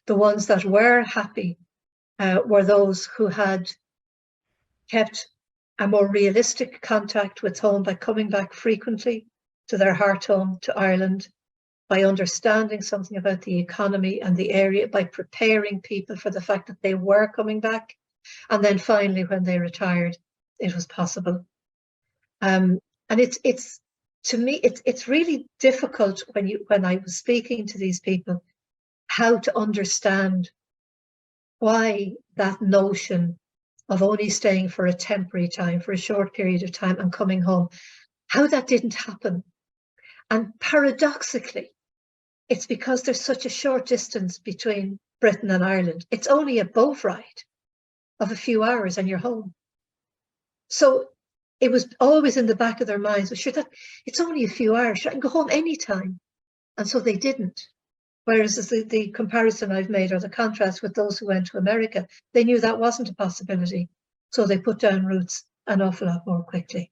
The ones that were happy were those who had kept a more realistic contact with home by coming back frequently to their heart home, to Ireland, by understanding something about the economy and the area, by preparing people for the fact that they were coming back. And then finally, when they retired, it was possible. And it's to me, it's really difficult when I was speaking to these people, how to understand why that notion of only staying for a temporary time, for a short period of time and coming home, how that didn't happen. And paradoxically, it's because there's such a short distance between Britain and Ireland. It's only a boat ride of a few hours and you're home. So it was always in the back of their minds, well, sure, it's only a few hours, sure, I can go home anytime. And so they didn't. Whereas the comparison I've made, or the contrast with those who went to America, they knew that wasn't a possibility. So they put down roots an awful lot more quickly.